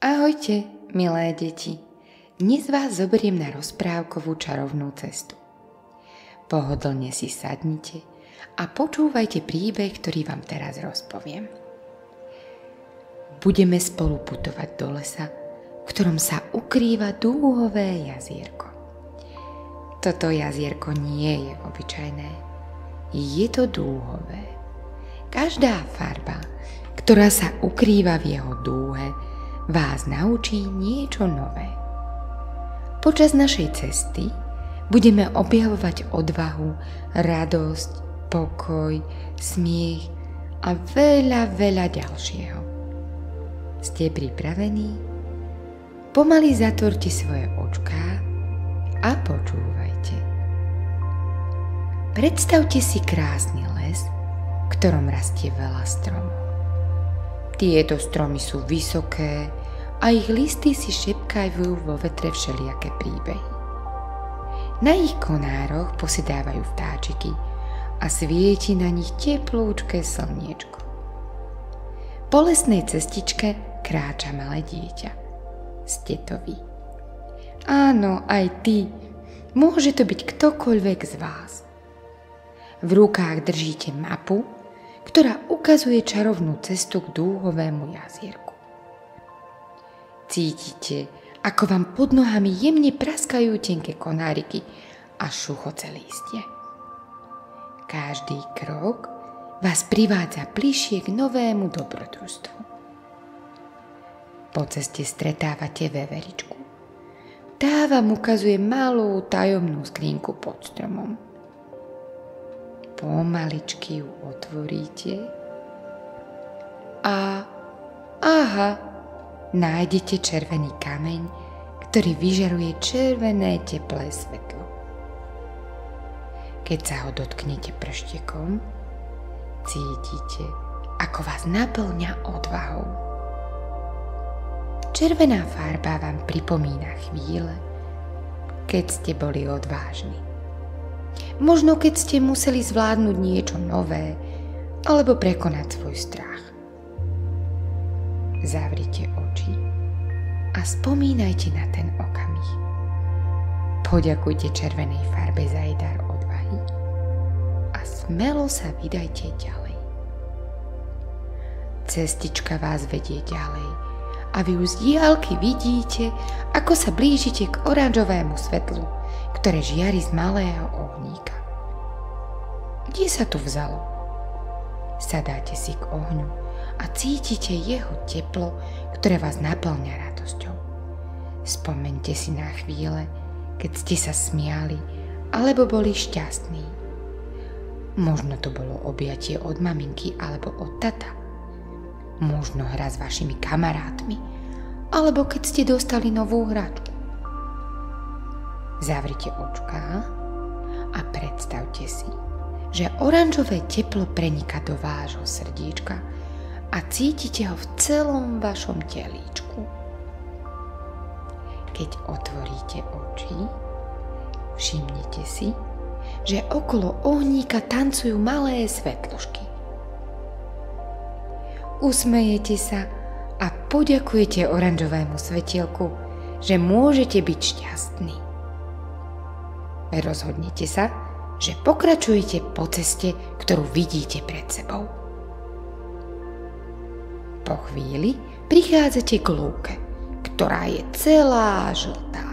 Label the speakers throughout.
Speaker 1: Ahojte, milé deti. Dnes vás zoberiem na rozprávkovú čarovnú cestu. Pohodlne si sadnite a počúvajte príbeh, ktorý vám teraz rozpoviem. Budeme spolu putovať do lesa, v ktorom sa ukrýva dúhové jazierko. Toto jazierko nie je obyčajné. Je to dúhové. Každá farba, ktorá sa ukrýva v jeho dúhe, vás naučí niečo nové. Počas našej cesty budeme objavovať odvahu, radosť, pokoj, smiech a veľa ďalšieho. Ste pripravení? Pomaly zatvorte svoje očká a počúvajte. Predstavte si krásny les, v ktorom rastie veľa stromov. Tieto stromy sú vysoké a ich listy si šepkajú vo vetre všelijaké príbehy. Na ich konároch posedávajú vtáčiky a svieti na nich teplúčké slniečko. Po lesnej cestičke kráča malé dieťa. Ste to vy. Áno, aj ty. Môže to byť ktokoľvek z vás. V rukách držíte mapu, ktorá ukazuje čarovnú cestu k dúhovému jazierku. Cítite, ako vám pod nohami jemne praskajú tenké konáriky a šuchoce lístie. Každý krok vás privádza bližšie k novému dobrodružstvu. Po ceste stretávate veveričku. Tá vám ukazuje malú tajomnú skrinku pod stromom. Pomaličky ju otvoríte a nájdete červený kameň, ktorý vyžaruje červené teplé svetlo. Keď sa ho dotknete prštekom, cítite, ako vás naplňa odvahou. Červená farba vám pripomína chvíle, keď ste boli odvážni. Možno keď ste museli zvládnuť niečo nové alebo prekonať svoj strach. Zavrite oči a spomínajte na ten okamih. Poďakujte červenej farbe za jej dar odvahy a smelo sa vydajte ďalej. Cestička vás vedie ďalej a vy už z diaľky vidíte, ako sa blížite k oranžovému svetlu, ktoré žiari z malého ohníka. Kde sa tu vzalo? Sadáte si k ohňu a cítite jeho teplo, ktoré vás naplňa radosťou. Spomeňte si na chvíle, keď ste sa smiali alebo boli šťastní. Možno to bolo objatie od maminky alebo od tata. Možno hra s vašimi kamarátmi alebo keď ste dostali novú hračku. Zavrite očká a predstavte si, že oranžové teplo preniká do vášho srdíčka a cítite ho v celom vašom telíčku. Keď otvoríte oči, všimnite si, že okolo ohníka tancujú malé svetlušky. Usmejete sa a poďakujete oranžovému svetielku, že môžete byť šťastní. Rozhodnite sa, že pokračujete po ceste, ktorú vidíte pred sebou. Po chvíli prichádzate k lúke, ktorá je celá žltá.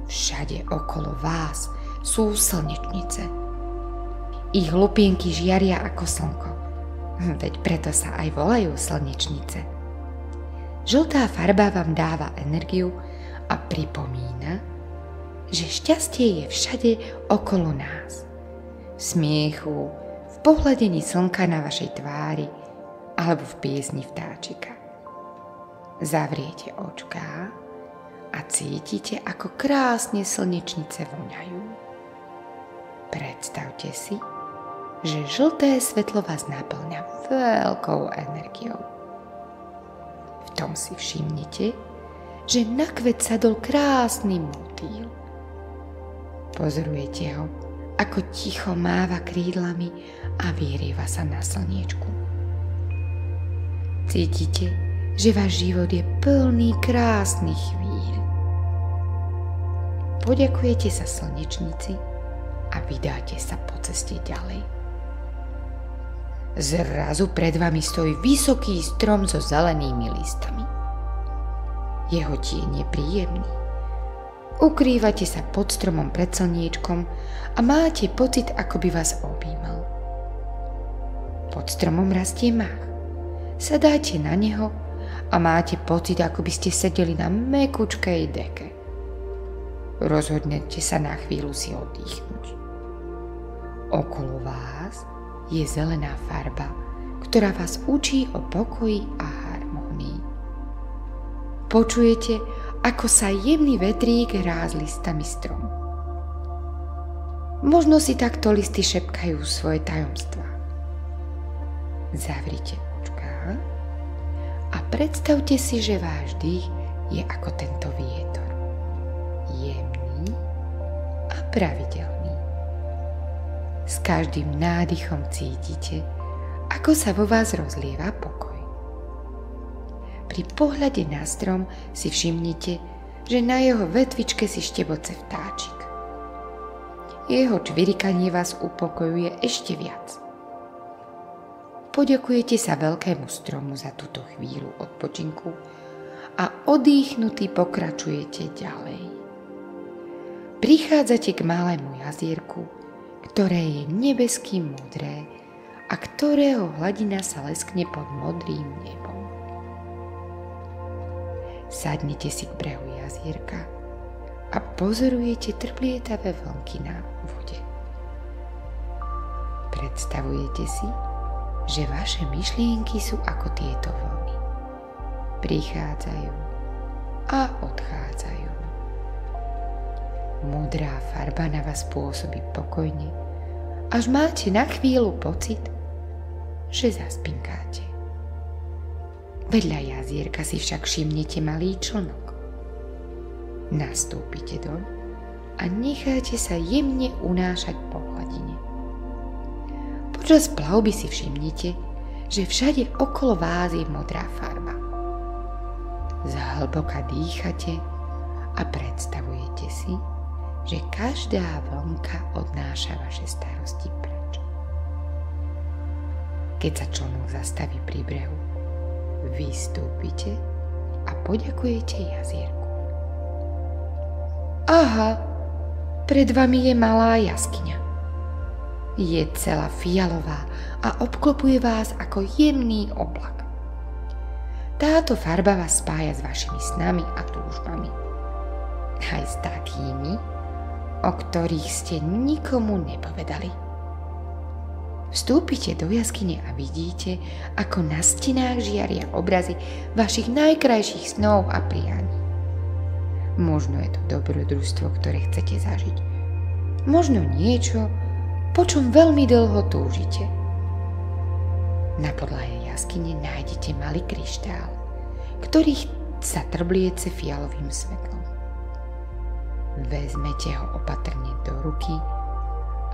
Speaker 1: Všade okolo vás sú slnečnice. Ich lupienky žiaria ako slnko, veď preto sa aj volajú slnečnice. Žltá farba vám dáva energiu a pripomína, že šťastie je všade okolo nás. V smiechu, v pohľadení slnka na vašej tvári alebo v piesni vtáčika. Zavriete očká a cítite, ako krásne slnečnice voňajú. Predstavte si, že žlté svetlo vás naplňa veľkou energiou. V tom si všimnite, že na kvet sadol krásny motýl. Pozorujete ho, ako ticho máva krídlami a vyhrieva sa na slniečku. Cítite, že váš život je plný krásnych chvíľ. Poďakujete sa slnečnici a vydáte sa po ceste ďalej. Zrazu pred vami stojí vysoký strom so zelenými listami. Jeho tieň je príjemný. Ukrývate sa pod stromom pred slniečkom a máte pocit, ako by vás objímal. Pod stromom rastie mach. Sadáte na neho a máte pocit, ako by ste sedeli na mäkučkej deke. Rozhodnete sa na chvíľu si oddychnúť. Okolo vás je zelená farba, ktorá vás učí o pokoji a harmónii. Počujete, ako sa jemný vetrík hrá s listami stromu. Možno si takto listy šepkajú svoje tajomstvá. Zavrite očká a predstavte si, že váš dých je ako tento vietor. Jemný a pravidelný. S každým nádychom cítite, ako sa vo vás rozlieva pokoj. Pri pohľade na strom si všimnite, že na jeho vetvičke si šteboce vtáčik. Jeho čvirikanie vás upokojuje ešte viac. Poďakujete sa veľkému stromu za túto chvíľu odpočinku a odýchnutí pokračujete ďalej. Prichádzate k malému jazierku, ktoré je nebesky modré a ktorého hladina sa leskne pod modrým nebom. Sadnite si k brehu jazierka a pozorujete trplietavé vlnky na vode. Predstavujete si, že vaše myšlienky sú ako tieto vlny. Prichádzajú a odchádzajú. Modrá farba na vás pôsobí pokojne, až máte na chvíľu pocit, že zaspinkáte. Vedľa jazierka si však všimnete malý člnok. Nastúpite doň a necháte sa jemne unášať po hladine. Počas plavby si všimnite, že všade okolo vás je modrá farba. Zhlboka dýchate a predstavujete si, že každá vlnka odnáša vaše starosti preč. Keď sa člnok zastaví pri brehu, vystúpite a poďakujete jazierku. Aha, pred vami je malá jaskyňa. Je celá fialová a obklopuje vás ako jemný oblak. Táto farba vás spája s vašimi snami a túžbami. Aj s takými, o ktorých ste nikomu nepovedali. Vstúpite do jaskyne a vidíte, ako na stenách žiaria obrazy vašich najkrajších snov a prianí. Možno je to dobrodružstvo, ktoré chcete zažiť. Možno niečo, po čom veľmi dlho túžite. Na podlahe jaskyne nájdete malý kryštál, ktorý sa trbliece fialovým svetlom. Vezmete ho opatrne do ruky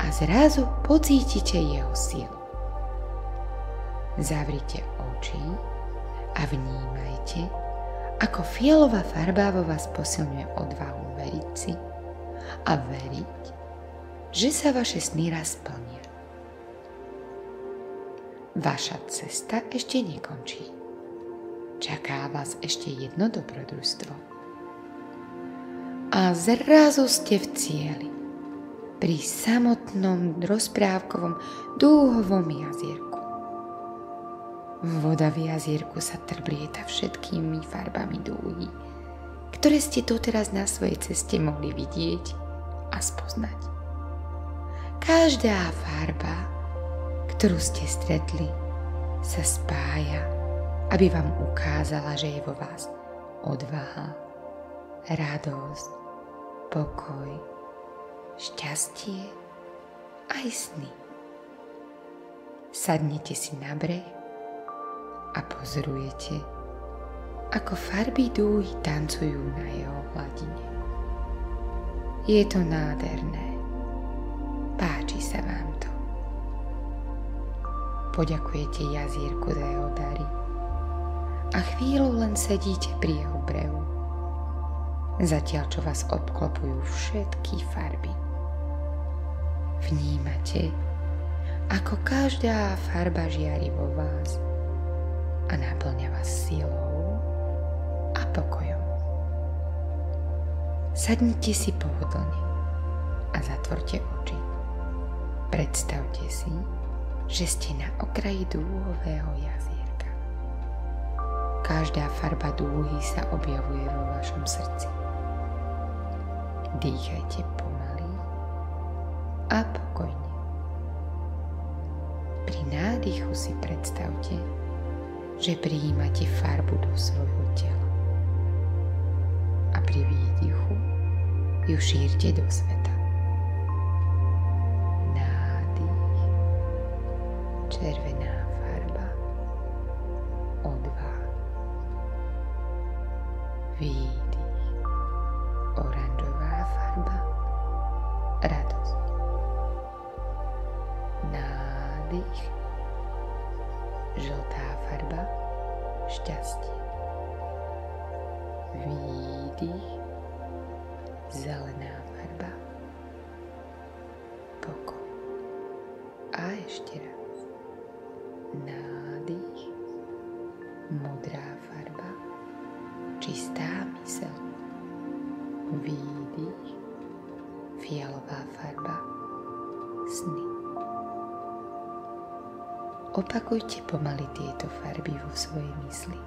Speaker 1: a zrazu pocítite jeho silu. Zavrite oči a vnímajte, ako fialová farba vo vás posilňuje odvahu veriť si a veriť, že sa vaše sny raz splnia. Vaša cesta ešte nekončí. Čaká vás ešte jedno dobrodružstvo. A zrazu ste v cieli, pri samotnom rozprávkovom dúhovom jazierku. Voda v jazierku sa trblieta všetkými farbami dúhy, ktoré ste doteraz na svojej ceste mohli vidieť a spoznať. Každá farba, ktorú ste stretli, sa spája, aby vám ukázala, že je vo vás odvaha, radosť, pokoj, šťastie aj sny. Sadnite si na breh a pozorujete, ako farby dúhy tancujú na jeho hladine. Je to nádherné. Páči sa vám to. Poďakujete jazierku za jeho dary a a chvíľu len sedíte pri jeho brehu, zatiaľ čo vás obklopujú všetky farby. Vnímate, ako každá farba žiari vo vás a naplňa vás silou a pokojom. Sadnite si pohodlne a zatvorte oči. Predstavte si, že ste na okraji dúhového jazierka. Každá farba dúhy sa objavuje vo vašom srdci. Dýchajte pomaly a pokojne. Pri nádychu si predstavte, že prijímate farbu do svojho tela. A pri výdychu ju šírte do sveta. Nádych, červená farba, odvaha. Výdych, oranžová farba, radosť. Nádych, žltá farba, šťastie. Výdych, zelená farba, pokoj. A ešte raz. Nádych, modrá farba, čistá myseľ. Výdych, fialová farba, sny. Opakujte pomaly tieto farby vo svojej mysli.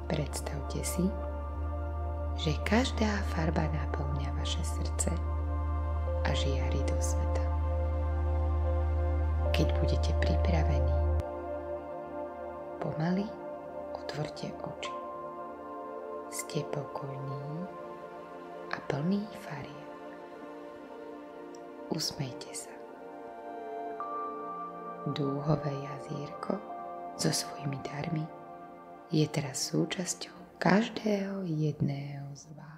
Speaker 1: Predstavte si, že každá farba naplňa vaše srdce a žiari do sveta. Keď budete pripravení, pomaly otvorte oči. Ste pokojní a plní farieb. Usmejte sa. Dúhové jazierko so svojimi darmi je teraz súčasťou každého jedného z vás.